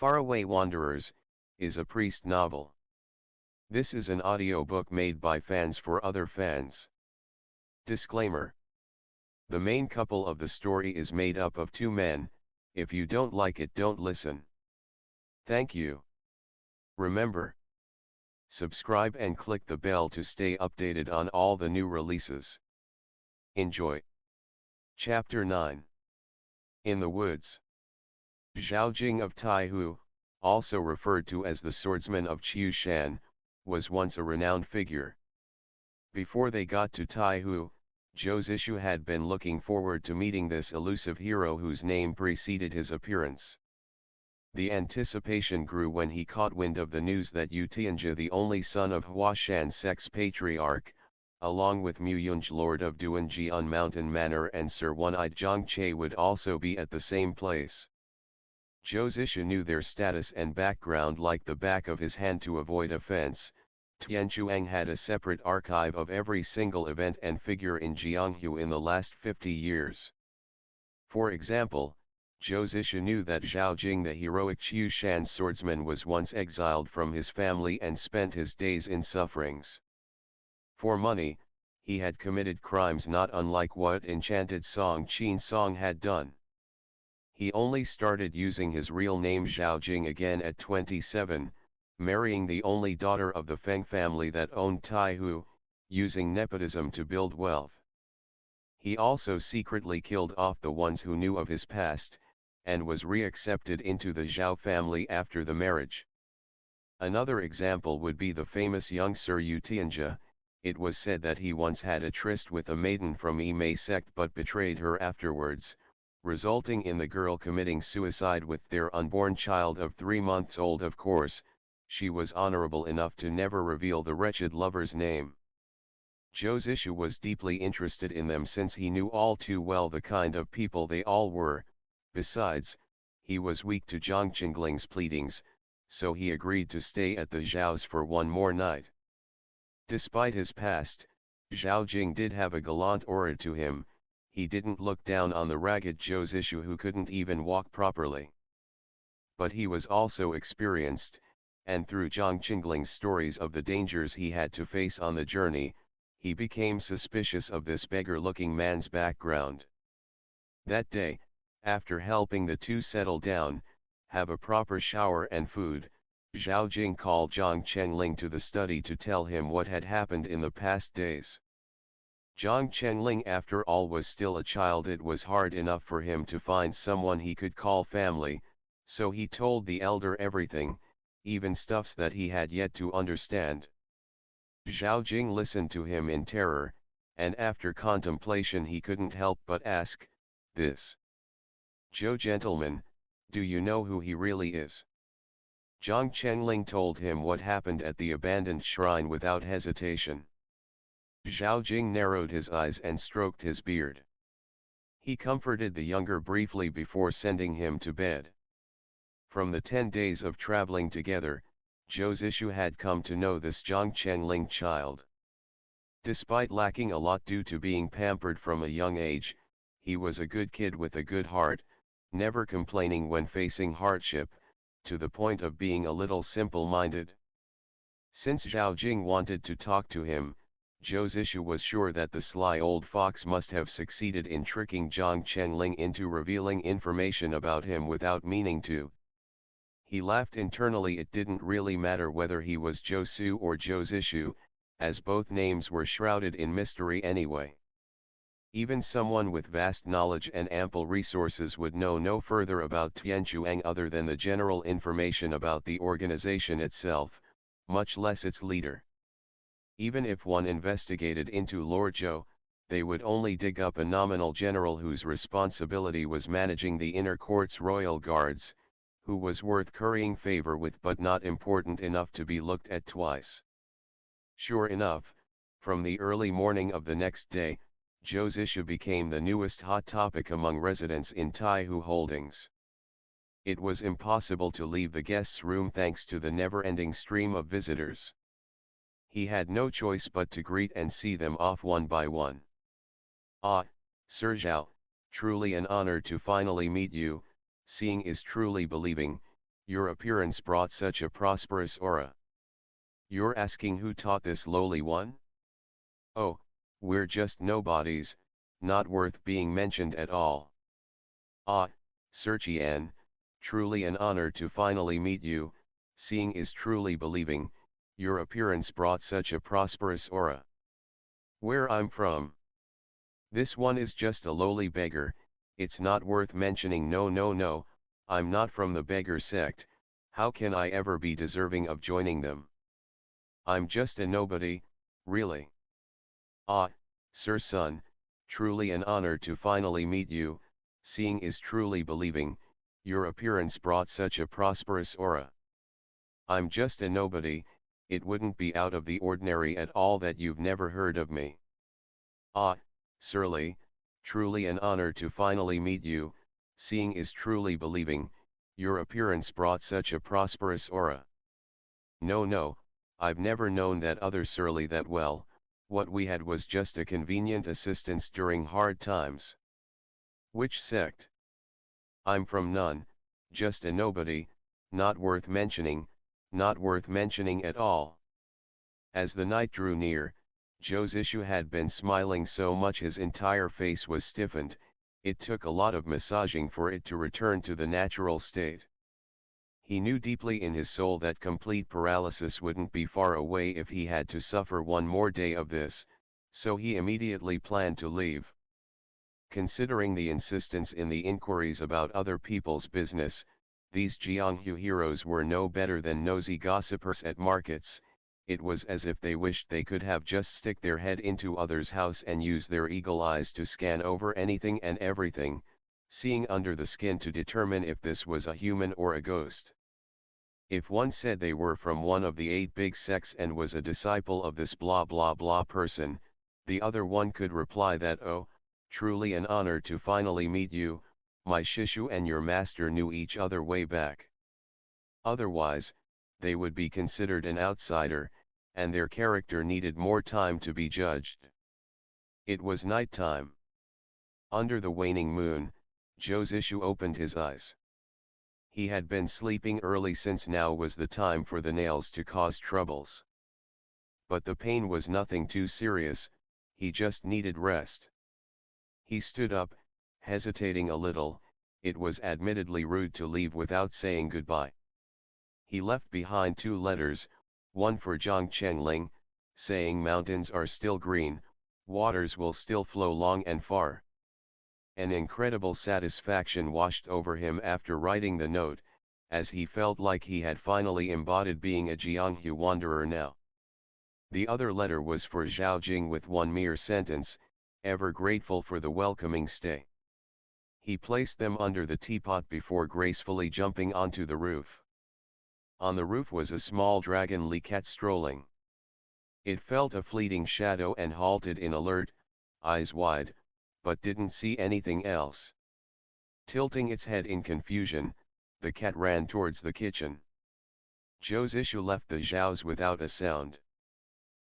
Faraway Wanderers, is a priest novel. This is an audiobook made by fans for other fans. Disclaimer. The main couple of the story is made up of two men. If you don't like it, don't listen. Thank you. Remember, subscribe and click the bell to stay updated on all the new releases. Enjoy. Chapter 9. In the Woods. Zhao Jing of Taihu, also referred to as the swordsman of Ch09, was once a renowned figure. Before they got to Taihu, Zhou Zishu had been looking forward to meeting this elusive hero whose name preceded his appearance. The anticipation grew when he caught wind of the news that Yu Tianjia, the only son of Huashan Sect's patriarch, along with Mu Yunj, lord of Duanjian Mountain Manor, and Sir One-Eyed Zhang Che would also be at the same place. Zhou Zishu knew their status and background like the back of his hand. To avoid offense, Tianchuang had a separate archive of every single event and figure in Jianghu in the last 50 years. For example, Zhou Zishu knew that Zhao Jing, the heroic Qiushan swordsman, was once exiled from his family and spent his days in sufferings. For money, he had committed crimes not unlike what enchanted Song Qin Song had done. He only started using his real name Zhao Jing again at 27, marrying the only daughter of the Feng family that owned Taihu, using nepotism to build wealth. He also secretly killed off the ones who knew of his past, and was reaccepted into the Zhao family after the marriage. Another example would be the famous young Sir Yu Tianjia. It was said that he once had a tryst with a maiden from Yimei sect but betrayed her afterwards, resulting in the girl committing suicide with their unborn child of 3 months old. Of course, she was honorable enough to never reveal the wretched lover's name. Zhou Zishu was deeply interested in them since he knew all too well the kind of people they all were. Besides, he was weak to Zhang Qingling's pleadings, so he agreed to stay at the Zhao's for one more night. Despite his past, Zhao Jing did have a gallant aura to him. He didn't look down on the ragged Zhou Zishu who couldn't even walk properly. But he was also experienced, and through Zhang Qingling's stories of the dangers he had to face on the journey, he became suspicious of this beggar-looking man's background. That day, after helping the two settle down, have a proper shower and food, Zhao Jing called Zhang Chengling to the study to tell him what had happened in the past days. Zhang Chengling, after all, was still a child. It was hard enough for him to find someone he could call family, so he told the elder everything, even stuffs that he had yet to understand. Zhao Jing listened to him in terror, and after contemplation he couldn't help but ask, "This Zhou gentleman, do you know who he really is?" Zhang Chengling told him what happened at the abandoned shrine without hesitation. Zhao Jing narrowed his eyes and stroked his beard. He comforted the younger briefly before sending him to bed. From the 10 days of traveling together, Zhou Zishu had come to know this Zhang Chengling child. Despite lacking a lot due to being pampered from a young age, he was a good kid with a good heart, never complaining when facing hardship, to the point of being a little simple-minded. Since Zhao Jing wanted to talk to him, Zhou Zishu was sure that the sly old fox must have succeeded in tricking Zhang Chengling into revealing information about him without meaning to. He laughed internally. It didn't really matter whether he was Zhou Su or Zhou Zishu, as both names were shrouded in mystery anyway. Even someone with vast knowledge and ample resources would know no further about Tianchuang other than the general information about the organization itself, much less its leader. Even if one investigated into Lord Zhou, they would only dig up a nominal general whose responsibility was managing the inner court's royal guards, who was worth currying favor with but not important enough to be looked at twice. Sure enough, from the early morning of the next day, Zhou Zishu became the newest hot topic among residents in Taihu Holdings. It was impossible to leave the guest's room thanks to the never-ending stream of visitors. He had no choice but to greet and see them off one by one. "Ah, Sir Zhao, truly an honor to finally meet you. Seeing is truly believing," your appearance brought such a prosperous aura. You're asking who taught this lowly one? Oh, we're just nobodies, not worth being mentioned at all. Ah, Ch09, truly an honor to finally meet you, seeing is truly believing, your appearance brought such a prosperous aura. Where I'm from? This one is just a lowly beggar, it's not worth mentioning. No, I'm not from the beggar sect, how can I ever be deserving of joining them? I'm just a nobody, really. Ah, sir son, truly an honor to finally meet you, seeing is truly believing, your appearance brought such a prosperous aura. I'm just a nobody, it wouldn't be out of the ordinary at all that you've never heard of me. Ah, surly, truly an honor to finally meet you, seeing is truly believing, your appearance brought such a prosperous aura. No, I've never known that other surly that well, what we had was just a convenient assistance during hard times. Which sect? I'm from none, just a nobody, not worth mentioning, not worth mentioning at all. As the night drew near, Ch09 had been smiling so much his entire face was stiffened, it took a lot of massaging for it to return to the natural state. He knew deeply in his soul that complete paralysis wouldn't be far away if he had to suffer one more day of this, so he immediately planned to leave. Considering the insistence in the inquiries about other people's business, these Jianghu heroes were no better than nosy gossipers at markets. It was as if they wished they could have just stick their head into others' house and use their eagle eyes to scan over anything and everything, seeing under the skin to determine if this was a human or a ghost. If one said they were from one of the 8 big sects and was a disciple of this blah blah blah person, the other one could reply that, oh, truly an honor to finally meet you, my Shishu and your master knew each other way back. Otherwise, they would be considered an outsider, and their character needed more time to be judged. It was night time. Under the waning moon, Ch09 opened his eyes. He had been sleeping early since now was the time for the nails to cause troubles. But the pain was nothing too serious, he just needed rest. He stood up, hesitating a little, it was admittedly rude to leave without saying goodbye. He left behind 2 letters, one for Zhang Chengling, saying mountains are still green, waters will still flow long and far. An incredible satisfaction washed over him after writing the note, as he felt like he had finally embodied being a Jianghu wanderer now. The other letter was for Zhao Jing with one mere sentence, ever grateful for the welcoming stay. He placed them under the teapot before gracefully jumping onto the roof. On the roof was a small dragon cat strolling. It felt a fleeting shadow and halted in alert, eyes wide, but didn't see anything else. Tilting its head in confusion, the cat ran towards the kitchen. Ch09 left the zhaos without a sound.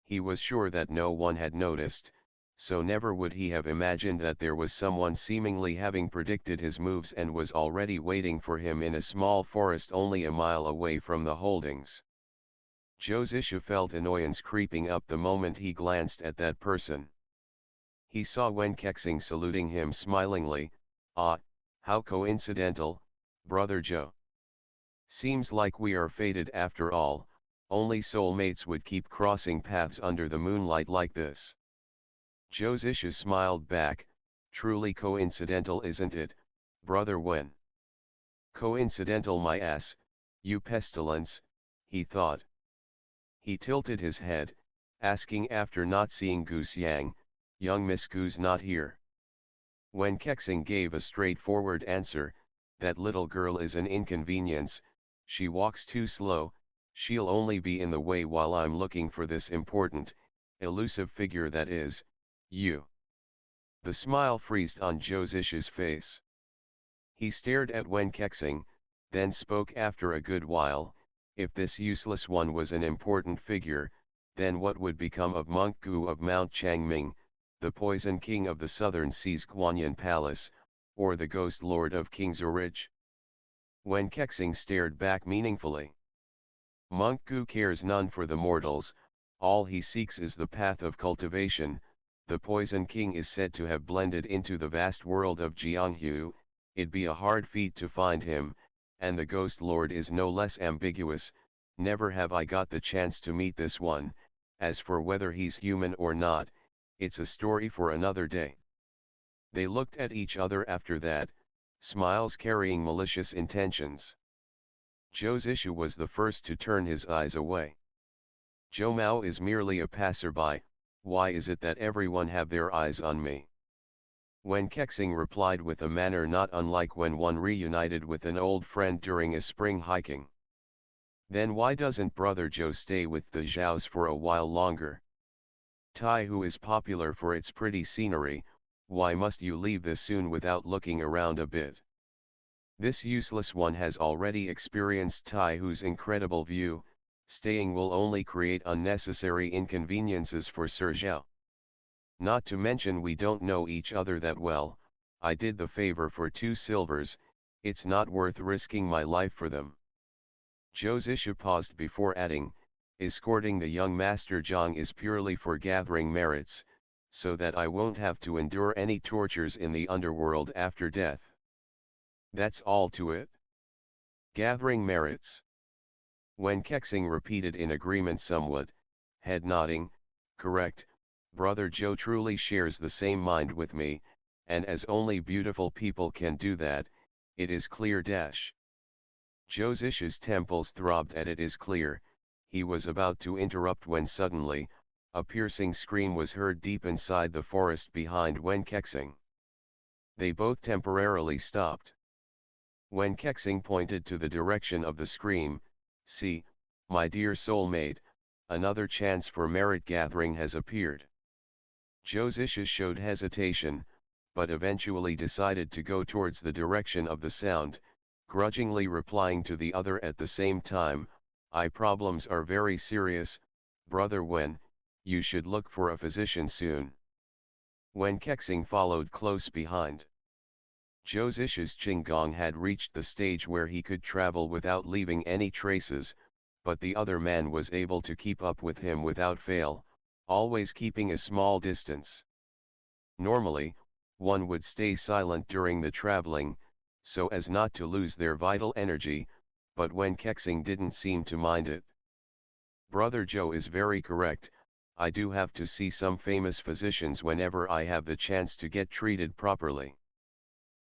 He was sure that no one had noticed, so never would he have imagined that there was someone seemingly having predicted his moves and was already waiting for him in a small forest only a mile away from the holdings. Ch09 felt annoyance creeping up the moment he glanced at that person. He saw Wen Kexing saluting him smilingly. Ah, how coincidental, brother Joe. Seems like we are fated after all, only soulmates would keep crossing paths under the moonlight like this. Ch09 smiled back, truly coincidental isn't it, brother Wen? Coincidental my ass, you pestilence, he thought. He tilted his head, asking after not seeing Goose Yang, young Miss Goose not here. When Kexing gave a straightforward answer, that little girl is an inconvenience, she walks too slow, she'll only be in the way while I'm looking for this important, elusive figure that is, you. The smile freezed on Ch09's face. He stared at Wen Kexing, then spoke after a good while, if this useless one was an important figure, then what would become of Monk Gu of Mount Changming, the Poison King of the Southern Seas Guanyin Palace, or the Ghost Lord of King Zurich? Wen Kexing stared back meaningfully. Monk Gu cares none for the mortals, all he seeks is the path of cultivation. The Poison King is said to have blended into the vast world of Jianghu, it'd be a hard feat to find him, and the Ghost Lord is no less ambiguous, never have I got the chance to meet this one, as for whether he's human or not, it's a story for another day. They looked at each other after that, smiles carrying malicious intentions. Zhou's issue was the first to turn his eyes away. Zhou Mao is merely a passerby, why is it that everyone have their eyes on me? Wen Kexing replied with a manner not unlike when one reunited with an old friend during a spring hiking. Then why doesn't brother Zhou stay with the Zhaos for a while longer? Taihu is popular for its pretty scenery, why must you leave this soon without looking around a bit? This useless one has already experienced Taihu's incredible view, staying will only create unnecessary inconveniences for Sir Zhao. Not to mention we don't know each other that well, I did the favor for 2 silvers, it's not worth risking my life for them. Zhou's issue paused before adding, escorting the young Master Zhang is purely for gathering merits, so that I won't have to endure any tortures in the underworld after death. That's all to it. Gathering merits. Wen Kexing repeated in agreement somewhat, head nodding, correct, brother Zhou truly shares the same mind with me, and as only beautiful people can do that, it is clear dash. Zhou's issue's temples throbbed at it is clear, he was about to interrupt when suddenly, a piercing scream was heard deep inside the forest behind Wen Kexing. They both temporarily stopped. Wen Kexing pointed to the direction of the scream, see, my dear soulmate, another chance for merit gathering has appeared. Zhou's issue showed hesitation, but eventually decided to go towards the direction of the sound, grudgingly replying to the other at the same time, eye problems are very serious, brother Wen, you should look for a physician soon. Wen Kexing followed close behind. Zhou's issue's Qinggong had reached the stage where he could travel without leaving any traces, but the other man was able to keep up with him without fail, always keeping a small distance. Normally, one would stay silent during the traveling, so as not to lose their vital energy, but Wen Kexing didn't seem to mind it. Brother Zhou is very correct, I do have to see some famous physicians whenever I have the chance to get treated properly.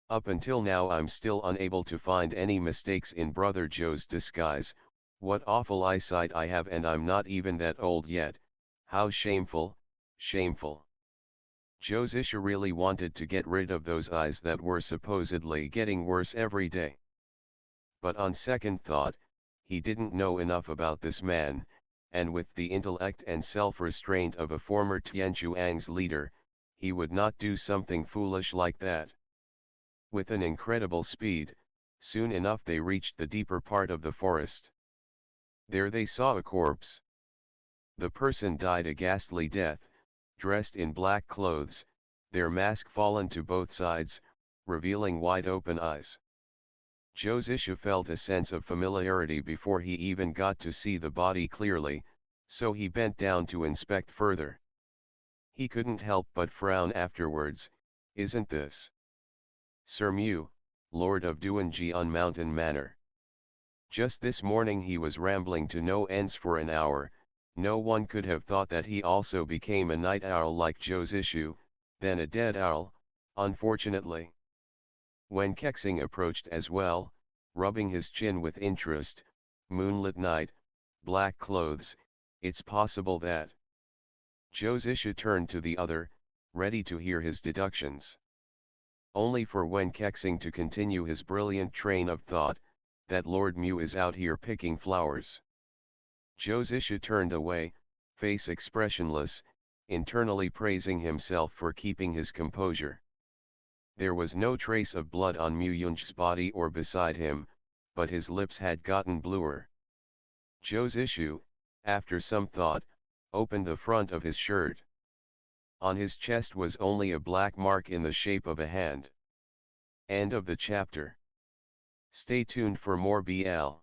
Up until now I'm still unable to find any mistakes in brother Zhou's disguise, what awful eyesight I have and I'm not even that old yet, how shameful, shameful. Zhou's issue really wanted to get rid of those eyes that were supposedly getting worse every day. But on second thought, he didn't know enough about this man, and with the intellect and self-restraint of a former Tianchuang's leader, he would not do something foolish like that. With an incredible speed, soon enough they reached the deeper part of the forest. There they saw a corpse. The person died a ghastly death, dressed in black clothes, their mask fallen to both sides, revealing wide open eyes. Zhou's issue felt a sense of familiarity before he even got to see the body clearly, so he bent down to inspect further. He couldn't help but frown afterwards, isn't this Sir Mu, Lord of Duanjian Mountain Manor? Just this morning he was rambling to no ends for an hour, no one could have thought that he also became a night owl like Zhou's issue, then a dead owl, unfortunately. When Kexing approached as well, rubbing his chin with interest, moonlit night, black clothes, it's possible that. Zhou's issue turned to the other, ready to hear his deductions. Only for Wen Kexing to continue his brilliant train of thought, that Lord Mu is out here picking flowers. Zhou's issue turned away, face expressionless, internally praising himself for keeping his composure. There was no trace of blood on Mu Yunji's body or beside him, but his lips had gotten bluer. Zhou's issue, after some thought, opened the front of his shirt. On his chest was only a black mark in the shape of a hand. End of the chapter. Stay tuned for more BL.